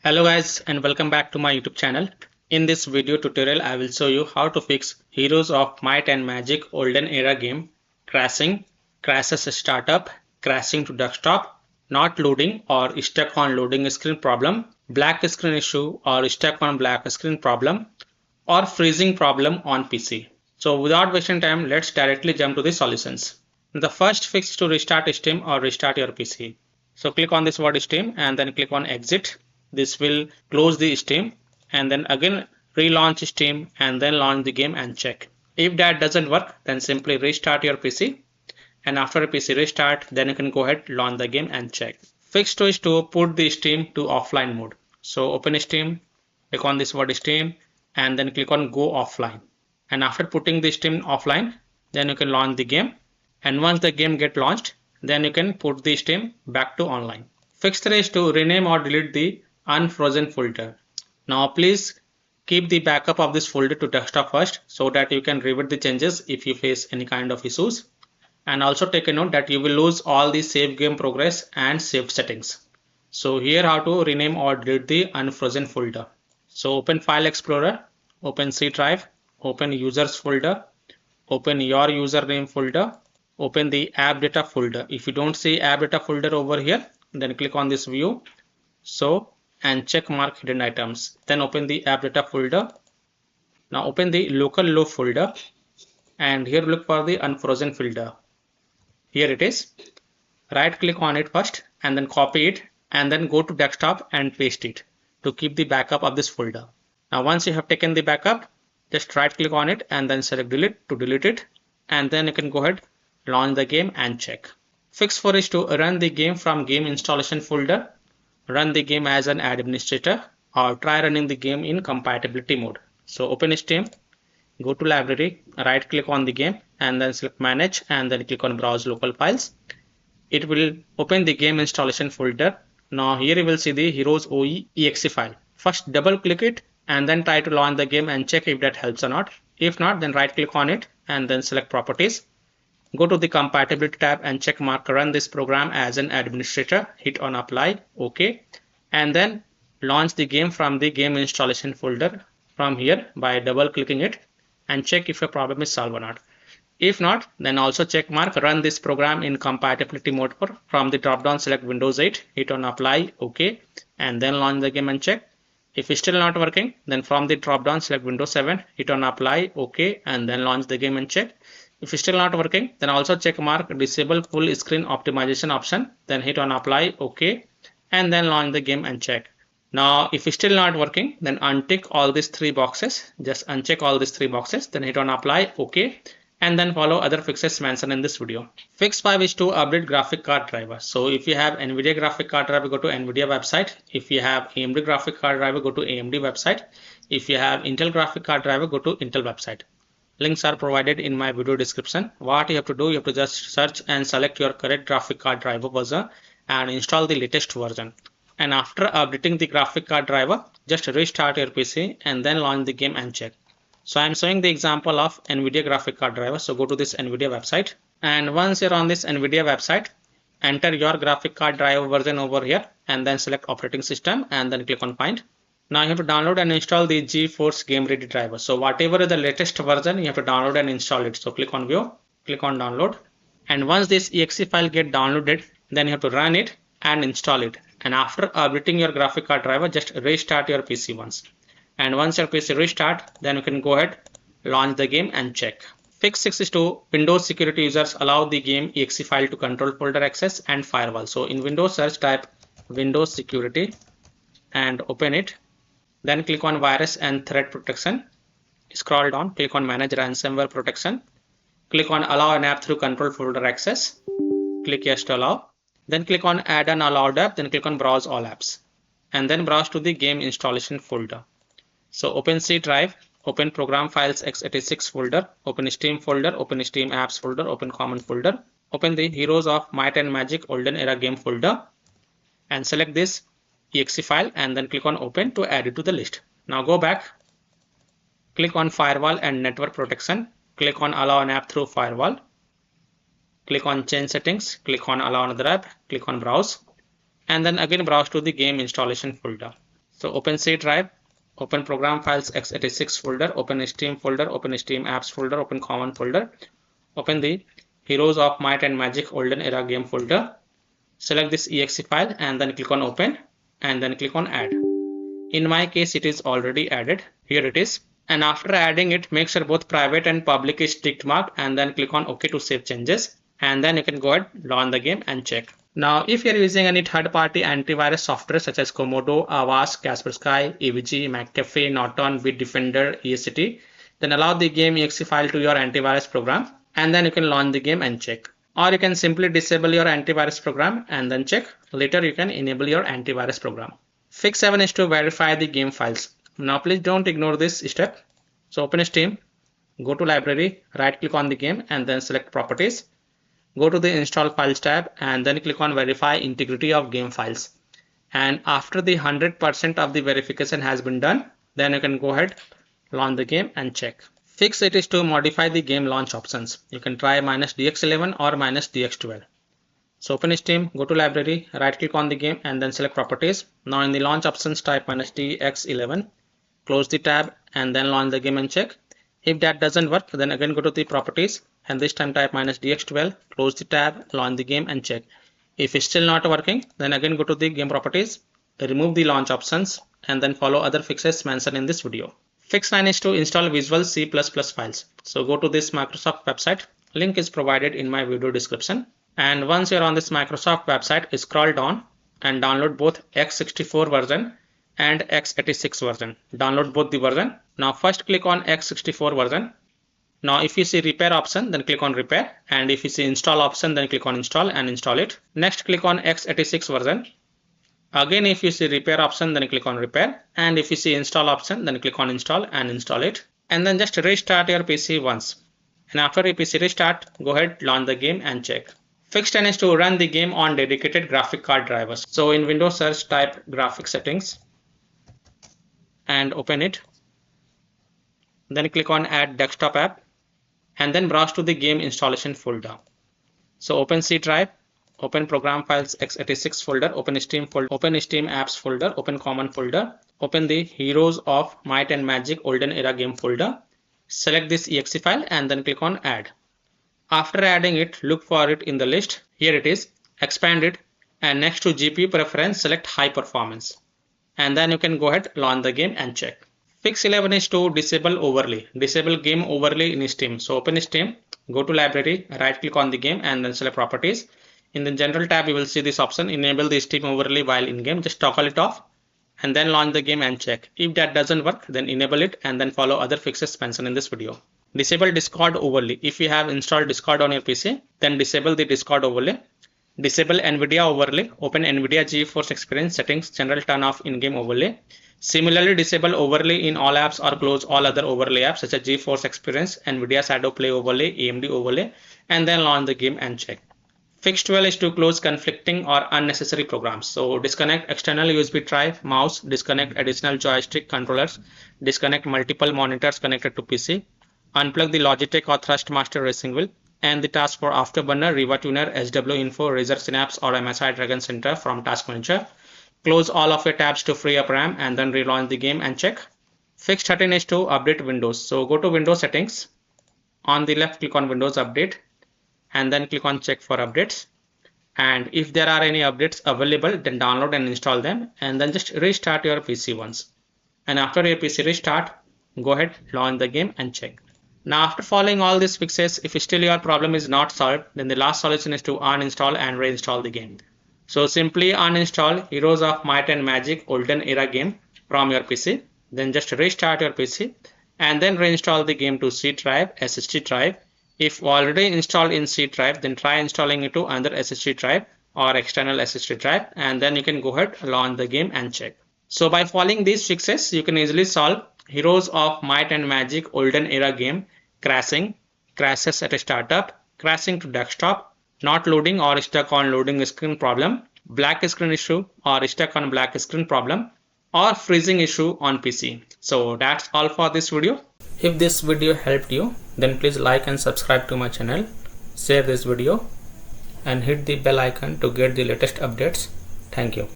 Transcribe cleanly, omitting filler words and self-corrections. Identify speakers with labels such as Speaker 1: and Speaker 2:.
Speaker 1: Hello guys and welcome back to my YouTube channel. In this video tutorial I will show you how to fix Heroes of Might and Magic Olden era game crashing, crashes startup, crashing to desktop, not loading or stuck on loading screen problem, black screen issue or stuck on black screen problem, or freezing problem on PC. So without wasting time, let's directly jump to the solutions. The first fix is to restart Steam or restart your PC. So click on this word Steam and then click on exit. This will close the Steam and then again relaunch Steam and then launch the game and check. If that doesn't work, then simply restart your PC, and after a PC restart, then you can go ahead, launch the game and check. Fix 2 is to put the Steam to offline mode. So open Steam, click on this word Steam and then click on go offline. And after putting the Steam offline, then you can launch the game, and once the game get launched, then you can put the Steam back to online. Fix 3 is to rename or delete the unfrozen folder. Now please keep the backup of this folder to desktop first so that you can revert the changes if you face any kind of issues. And also take a note that you will lose all the save game progress and saved settings. So here how to rename or delete the unfrozen folder. So open File Explorer, open C drive, open users folder, open your username folder, open the app data folder. If you don't see app data folder over here, then click on this view, so, and check mark hidden items. Then open the app data folder. Now open the local low folder and here look for the unfrozen folder. Here it is. Right click on it first and then copy it and then go to desktop and paste it to keep the backup of this folder. Now once you have taken the backup, just right click on it and then select delete to delete it, and then you can go ahead, launch the game and check. Fix 4 is to run the game from game installation folder, run the game as an administrator, or try running the game in compatibility mode. So open Steam, go to library, right click on the game and then select manage and then click on browse local files. It will open the game installation folder. Now here you will see the Heroes OE exe file. First double click it and then try to launch the game and check if that helps or not. If not, then right click on it and then select properties. Go to the compatibility tab and check mark run this program as an administrator, hit on apply, OK, and then launch the game from the game installation folder from here by double clicking it and check if your problem is solved or not. If not, then also check mark run this program in compatibility mode from the drop down select Windows 8, hit on apply, OK, and then launch the game and check. If it's still not working, then from the drop down select Windows 7, hit on apply, OK, and then launch the game and check. If it's still not working, then also check mark disable full screen optimization option, then hit on apply, OK, and then launch the game and check. Now if it's still not working, then untick all these 3 boxes, just uncheck all these 3 boxes, then hit on apply, OK, and then follow other fixes mentioned in this video. Fix 5 is to update graphic card driver. So if you have NVIDIA graphic card driver, go to NVIDIA website. If you have AMD graphic card driver, go to AMD website. If you have Intel graphic card driver, go to Intel website. Links are provided in my video description. What you have to do, you have to just search and select your correct graphic card driver version and install the latest version. And after updating the graphic card driver, just restart your PC and then launch the game and check. So I'm showing the example of NVIDIA graphic card driver. So go to this NVIDIA website, and once you're on this NVIDIA website, enter your graphic card driver version over here and then select operating system and then click on find. Now you have to download and install the GeForce Game Ready driver. So whatever is the latest version, you have to download and install it. So click on view, click on download, and once this exe file get downloaded, then you have to run it and install it. And after updating your graphic card driver, just restart your PC once. And once your PC restart, then you can go ahead, launch the game and check. Fix 6 is to Windows security users allow the game exe file to control folder access and firewall. So in Windows search, type Windows security and open it. Then click on virus and threat protection. Scroll down, click on manage ransomware protection. Click on allow an app through control folder access. Click yes to allow. Then click on add an allowed app. Then click on browse all apps. And then browse to the game installation folder. So open C drive, open program files x86 folder, open Steam folder, open Steam apps folder, open common folder, open the Heroes of Might and Magic Olden era game folder and select this exe file and then click on open to add it to the list. Now go back, click on firewall and network protection, click on allow an app through firewall, click on change settings, click on allow another app, click on browse, and then again browse to the game installation folder. So open C drive, open program files x86 folder, open Steam folder, open Steam apps folder, open common folder, open the Heroes of Might and Magic Olden Era game folder. Select this exe file and then click on open and then click on add. In my case, it is already added. Here it is. And after adding it, make sure both private and public is ticked marked and then click on OK to save changes. And then you can go ahead, launch the game and check. Now, if you're using any third-party antivirus software such as Komodo, Avast, Kaspersky, EVG, McAfee, Norton, Bitdefender, ESCT, then allow the game exe file to your antivirus program and then you can launch the game and check. Or you can simply disable your antivirus program and then check. Later you can enable your antivirus program. Fix 7 is to verify the game files. Now please don't ignore this step. So open Steam, go to library, right click on the game and then select properties. Go to the install files tab and then click on verify integrity of game files. And after the 100% of the verification has been done, then you can go ahead, launch the game and check. Fix it is to modify the game launch options. You can try -DX11 or -DX12. So open Steam, go to library, right click on the game and then select properties. Now in the launch options type -DX11, close the tab and then launch the game and check. If that doesn't work, then again go to the properties and this time type -DX12, close the tab, launch the game and check. If it's still not working, then again go to the game properties, remove the launch options and then follow other fixes mentioned in this video. Fix 9 is to install Visual C++ files. So go to this Microsoft website, link is provided in my video description. And once you're on this Microsoft website, scroll down and download both x64 version and x86 version. Download both the version. Now first click on x64 version. Now if you see repair option, then click on repair, and if you see install option, then click on install and install it. Next click on x86 version. Again if you see repair option, then click on repair, and if you see install option, then click on install and install it. And then just restart your PC once. And after your PC restart, go ahead, launch the game and check. Fix 10 is to run the game on dedicated graphic card drivers. So in Windows search type graphic settings and open it. Then click on add desktop app and then browse to the game installation folder. So open C drive, open program files x86 folder, open Steam folder, open Steam apps folder, open common folder, open the Heroes of Might and Magic Olden Era game folder. Select this exe file and then click on add. After adding it, look for it in the list. Here it is. Expand it and next to GPU preference, select high performance. And then you can go ahead, launch the game and check. Fix 11 is to disable overlay. Disable game overlay in Steam. So open Steam, go to library, right click on the game and then select properties. In the general tab, you will see this option, enable the Steam overlay while in game. Just toggle it off and then launch the game and check. If that doesn't work, then enable it and then follow other fixes mentioned in this video. Disable Discord overlay. If you have installed Discord on your PC, then disable the Discord overlay. Disable NVIDIA overlay. Open NVIDIA GeForce Experience settings, general turn off in-game overlay. Similarly, disable overlay in all apps or close all other overlay apps such as GeForce Experience, NVIDIA Shadow Play overlay, AMD overlay, and then launch the game and check. Fix 12 is to close conflicting or unnecessary programs. So disconnect external USB drive, mouse, disconnect additional joystick controllers, disconnect multiple monitors connected to PC, unplug the Logitech or Thrustmaster racing wheel, and the task for Afterburner, Riva Tuner, SW Info, Razer Synapse or MSI Dragon Center from Task Manager. Close all of your tabs to free up RAM and then relaunch the game and check. Fix 13 is to update Windows. So go to Windows settings. On the left, click on Windows Update and then click on check for updates. And if there are any updates available, then download and install them and then just restart your PC once. And after your PC restart, go ahead, launch the game and check. Now after following all these fixes, if still your problem is not solved, then the last solution is to uninstall and reinstall the game. So simply uninstall Heroes of Might and Magic Olden Era game from your PC. Then just restart your PC and then reinstall the game to C drive, SSD drive. If already installed in C drive, then try installing it to another SSD drive or external SSD drive and then you can go ahead, launch the game and check. So by following these fixes, you can easily solve Heroes of Might and Magic Olden Era game crashing, crashes at a startup, crashing to desktop, not loading or stuck on loading screen problem, black screen issue or stuck on black screen problem, or freezing issue on PC. So that's all for this video. If this video helped you, then please like and subscribe to my channel, share this video and hit the bell icon to get the latest updates. Thank you.